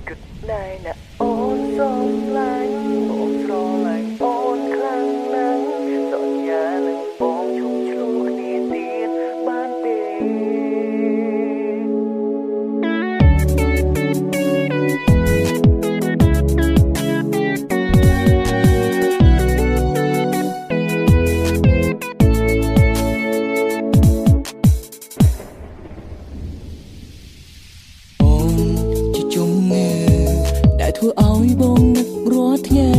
Good night ណាអូនសូមឡាញ់បងស្រឡាញ់អូនខ្លាំងណាស់សន្យានឹងបងឈប់ឆ្លោះគ្នាទៀតបានទេធ្វើឲ្យបងនឹករាល់ថ្ងៃ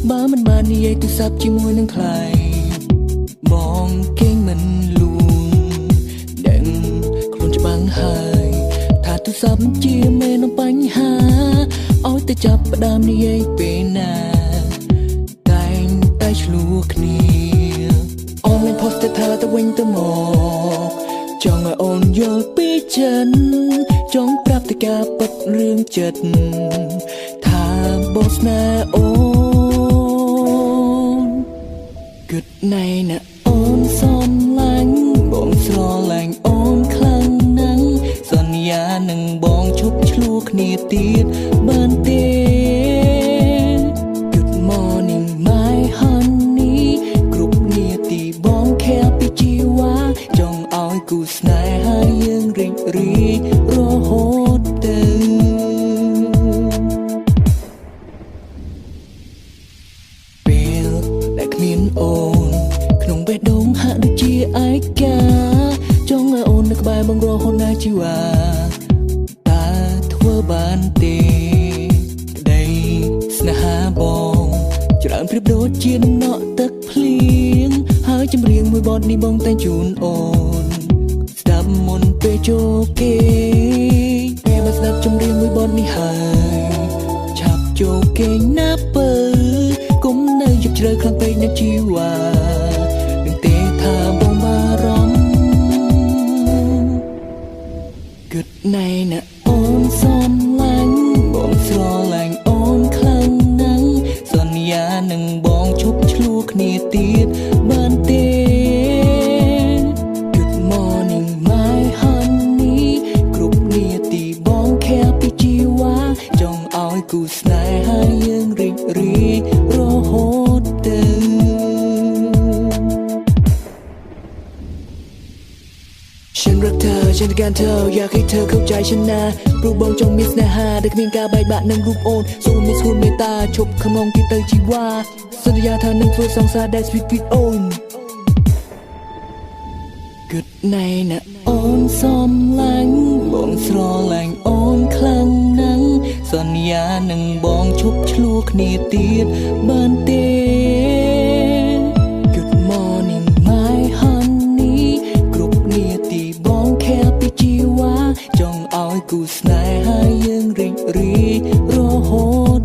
បើមិនបាននិយាយទូរស័ព្ទជាមួយនឹងใครបងគេងមិនលួងដឹងខ្លួនច្បាំងហើយថាទូរស័ព្ទជាមេនបញ្ហាឲ្យតែចាប់ផ្ដើមនិយាយពេលណាតែងតែឆ្លោះគ្នាអូនមាន post ថាទៅវិញទៅមកចង់ឲ្យអូនយល់ពីចិនចង់ប្រាប់តែការពិតរឿងចិត្តថាបោះស្នេហ៍អូន Good night ណាអូនសំឡាញ់បងស្រឡាញ់អូនខ្លាំងណាស់សន្យានឹងបងឈប់ឆ្លោះគ្នាទៀតបានទេ Good morning my honey គ្រប់នាទីបងខែពីជីវ៉ាចង់ឲ្យគូស្នេហាយើងរីករាយរហូតទៅពេលដែលគ្មានអូនក្នុងបេះដូងហាក់ដូចជាឯកាចង់ឲ្យអូននៅក្បែរបងរហូតដល់ជីវ៉ាតើធ្វើបានទេក្តីស្នេហាបងច្រើនប្រៀបដូចជាដំណក់ទឹកភ្លៀងហើយចម្រៀងមួយបទនេះបងតែងជូនអូនស្ដាប់មុនពេលចូលគេពេលមកស្ដាប់ចម្រៀងមួយបទនេះហើយឆាប់ចូលគេណាពើគុំនៅយប់ជ្រៅខ្លាំងពេកនៅជីវ៉ានឹងទេថាបងបារម្ភ Good night ណាអូនសំឡាញ់បងស្រឡាញ់អូនខ្លាំងណាស់សន្យានឹងបងឈប់ឆ្លោះគ្នាទៀតបានទេ Good morning my honey គ្រប់នាទីបងខែពីជីវ៉ាចង់ឲ្យគូស្នេហាយើងរីករាយរហូតទៅฉันรักเธอฉันต้องการเธออยากให้เธอเข้าใจฉันนะรูปបងจงមានស្នេហាដែលគ្មានការបែកបាក់នឹងរូបអូនសូមមានស្គូនមេត្តាឈប់ខំងទីទៅជីវ៉ាសន្យាថានឹងធ្វើសង្សារដែល sweet with អូន Good night ណាអូនសំឡាញ់បងស្រឡាញ់អូនខ្លាំងណាស់សន្យានឹងបងឈប់ឆ្លោះគ្នាទៀតបានទេ Good morning my honey គ្រប់នាទីបងខែពីជីវ៉ាចង់ឲ្យគូស្នេហាយើងរីករាយរហូត